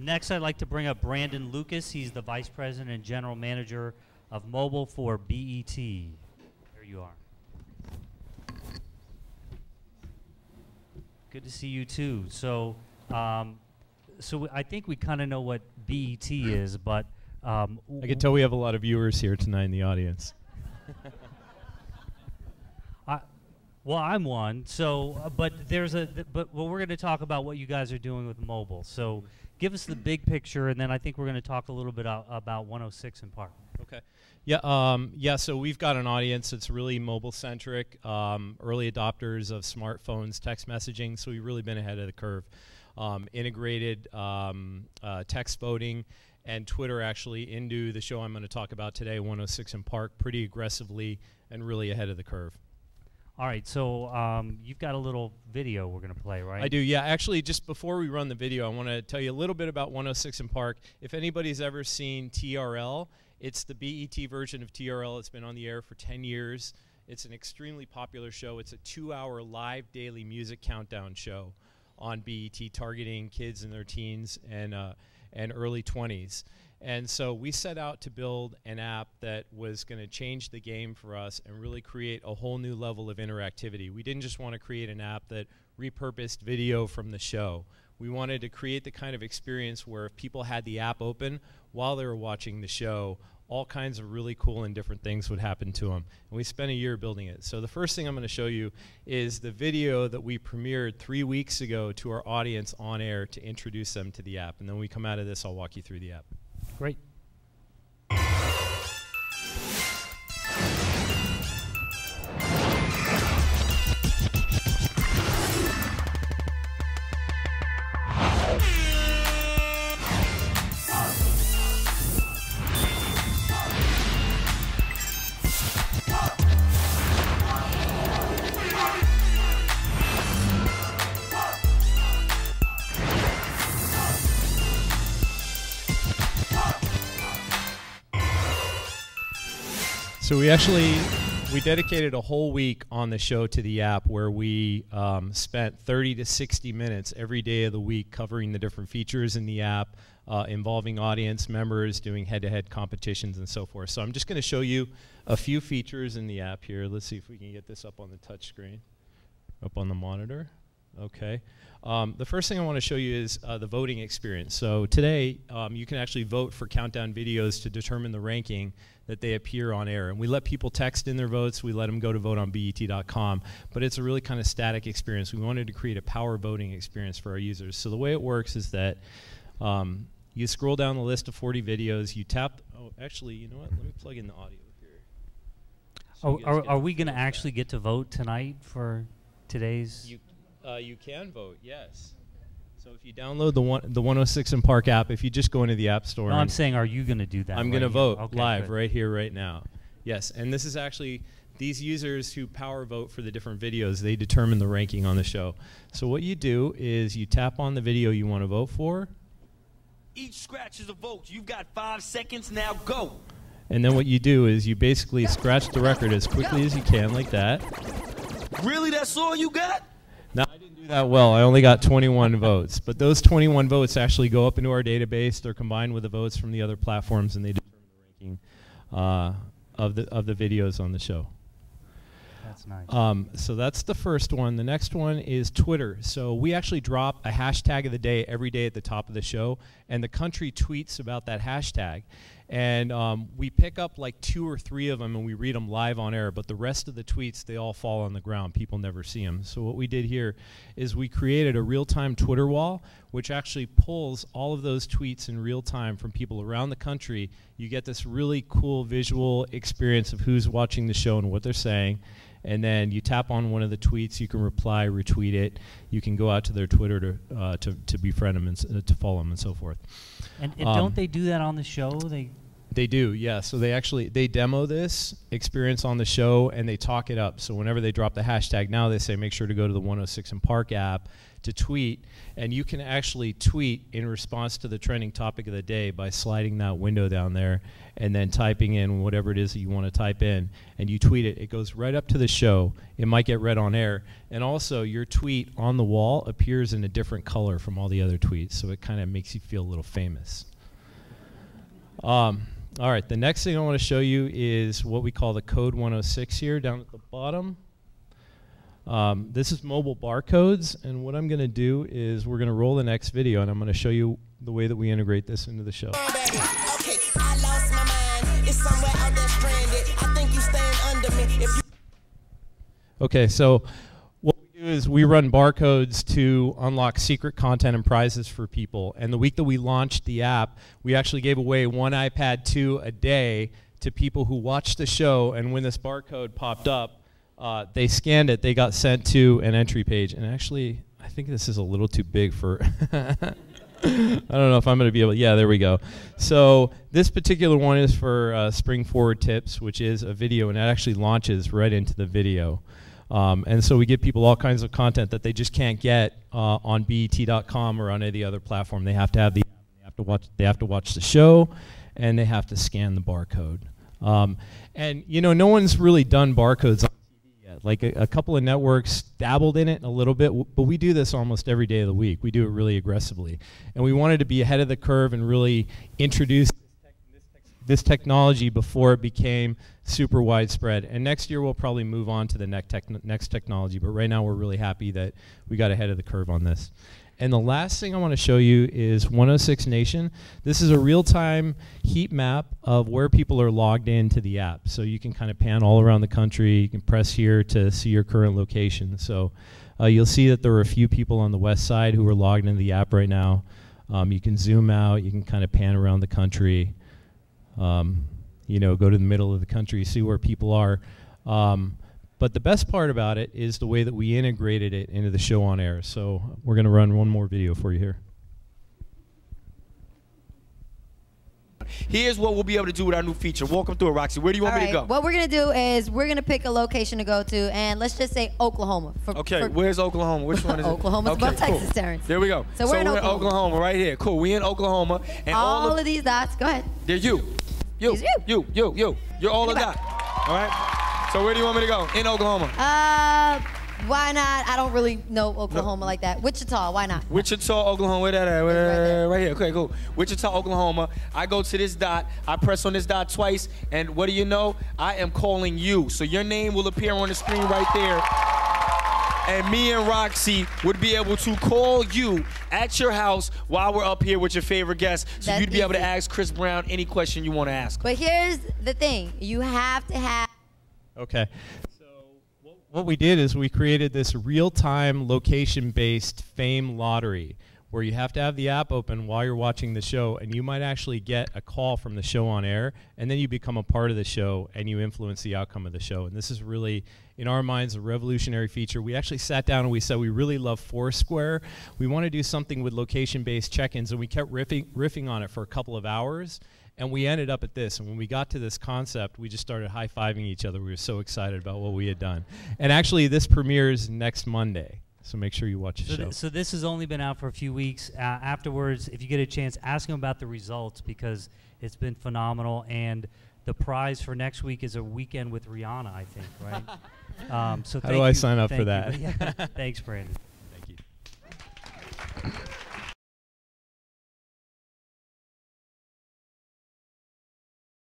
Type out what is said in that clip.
Next, I'd like to bring up Brandon Lucas. He's the Vice President and General Manager of Mobile for BET. There you are. Good to see you too. So, I think we kind of know what BET is, but I can tell we have a lot of viewers here tonight in the audience. Well, I'm one. So, but we're going to talk about what you guys are doing with mobile. So, give us the big picture, and then I think we're going to talk a little bit about 106 in Park. Okay. Yeah. So we've got an audience that's really mobile-centric, early adopters of smartphones, text messaging. So we've really been ahead of the curve. Integrated text voting and Twitter actually into the show I'm going to talk about today, 106 in Park, pretty aggressively and really ahead of the curve. All right, so you've got a little video we're going to play, right? I do, yeah. Actually, just before we run the video, I want to tell you a little bit about 106 in Park. If anybody's ever seen TRL, it's the BET version of TRL. It's been on the air for 10 years. It's an extremely popular show. It's a 2-hour live daily music countdown show on BET, targeting kids in their teens and early 20s. And so we set out to build an app that was going to change the game for us and really create a whole new level of interactivity. We didn't just want to create an app that repurposed video from the show. We wanted to create the kind of experience where if people had the app open while they were watching the show, all kinds of really cool and different things would happen to them. And we spent a year building it. So the first thing I'm going to show you is the video that we premiered 3 weeks ago to our audience on air to introduce them to the app. And then when we come out of this, I'll walk you through the app. Great. So we dedicated a whole week on the show to the app where we spent 30 to 60 minutes every day of the week covering the different features in the app, involving audience members, doing head-to-head competitions and so forth. So I'm just going to show you a few features in the app here. Let's see if we can get this up on the touch screen, up on the monitor. Okay. The first thing I want to show you is the voting experience. So today, you can actually vote for countdown videos to determine the ranking that they appear on air. And we let people text in their votes. We let them go to vote on BET.com. But it's a really kind of static experience. We wanted to create a power voting experience for our users. So the way it works is that you scroll down the list of 40 videos. You tap. Oh, actually, you know what? Let me plug in the audio here. So are we going to actually get to vote tonight for today's? You can vote, yes. So if you download the 106 in Park app, if you just go into the App Store. No, I'm saying, are you going to do that? I'm going to vote okay, live good. right here, right now. Yes, and this is actually these users who power vote for the different videos. They determine the ranking on the show. So what you do is you tap on the video you want to vote for. Each scratch is a vote. You've got 5 seconds, now go. And then what you do is you basically scratch the record as quickly as you can, like that. Really, that's all you got? No, I didn't do that well. I only got 21 votes. But those 21 votes actually go up into our database. They're combined with the votes from the other platforms, and they determine the ranking of the videos on the show. That's nice. So that's the first one. The next one is Twitter. So we actually drop a hashtag of the day every day at the top of the show, and the country tweets about that hashtag. And we pick up like 2 or 3 of them and we read them live on air, but the rest of the tweets, they all fall on the ground. People never see them. So what we did here is we created a real-time Twitter wall, which actually pulls all of those tweets in real time from people around the country. You get this really cool visual experience of who's watching the show and what they're saying. And then you tap on one of the tweets, you can reply, retweet it. You can go out to their Twitter to befriend them and to follow them and so forth. And don't they do that on the show? They do, yeah. So they demo this experience on the show, and they talk it up. So whenever they drop the hashtag now, they say make sure to go to the 106 in Park app to tweet, and you can actually tweet in response to the trending topic of the day by sliding that window down there and then typing in whatever it is that you want to type in, and you tweet it. It goes right up to the show. It might get read on air, and also your tweet on the wall appears in a different color from all the other tweets, so it kind of makes you feel a little famous. All right, the next thing I want to show you is what we call the code 106 here down at the bottom. This is mobile barcodes, and what I'm going to do is we're going to roll the next video, and I'm going to show you the way that we integrate this into the show. Okay, I lost my mind. It's somewhere out there stranded. I think you stand under me. If you Okay, so what we do is we run barcodes to unlock secret content and prizes for people. And the week that we launched the app, we actually gave away 1 iPad 2 a day to people who watched the show, and when this barcode popped up, they scanned it, they got sent to an entry page. And actually, I think this is a little too big for I don't know if I'm going to be able to, yeah, there we go. So this particular one is for Spring Forward Tips, which is a video, and it actually launches right into the video. And so we give people all kinds of content that they just can't get on BET.com or on any other platform. They have to have the app, they have to watch the show, and they have to scan the barcode. And you know, no one's really done barcodes on TV yet. Like a couple of networks dabbled in it a little bit, but we do this almost every day of the week. We do it really aggressively, and we wanted to be ahead of the curve and really introduce this technology before it became super widespread. And next year we'll probably move on to the next technology, but right now we're really happy that we got ahead of the curve on this. And the last thing I want to show you is 106 Nation. This is a real-time heat map of where people are logged into the app. So you can kind of pan all around the country. You can press here to see your current location. So you'll see that there are a few people on the west side who are logged into the app right now. You can zoom out. You can kind of pan around the country. You know, go to the middle of the country, see where people are. But the best part about it is the way that we integrated it into the show on air. So we're going to run one more video for you here. Here's what we'll be able to do with our new feature. Walk them through it, Roxy. Where do you want me to go? What we're going to do is we're going to pick a location to go to, and let's just say Oklahoma. Okay, where's Oklahoma? Which one is it? Oklahoma's above Texas, cool. Terrence. There we go. So we're in Oklahoma right here. Cool, we in Oklahoma. And all of these dots, go ahead. They're you. You. You're all of that. All right? So where do you want me to go? In Oklahoma. Why not? I don't really know Oklahoma like that. Wichita, why not? Wichita, Oklahoma, where that at? Right here, okay, cool. Wichita, Oklahoma. I go to this dot, I press on this dot twice, and what do you know? I am calling you. So your name will appear on the screen right there. And me and Roxy would be able to call you at your house while we're up here with your favorite guest. So That's you'd be able to easy. ask Chris Brown any question you want to ask. But here's the thing. You have to have... Okay. So what we did is we created this real-time location-based fame lottery where you have to have the app open while you're watching the show, and you might actually get a call from the show on air, and then you become a part of the show and you influence the outcome of the show. And this is really, in our minds, a revolutionary feature. We actually sat down and we said we really love Foursquare. We want to do something with location-based check-ins, and we kept riffing on it for a couple of hours. And we ended up at this, and when we got to this concept, we just started high-fiving each other. We were so excited about what we had done. And actually, this premieres next Monday, so make sure you watch the show. So this has only been out for a few weeks. Afterwards, if you get a chance, ask them about the results because it's been phenomenal. And the prize for next week is a weekend with Rihanna, I think, right? So How do I sign up for that? Thanks, Brandon.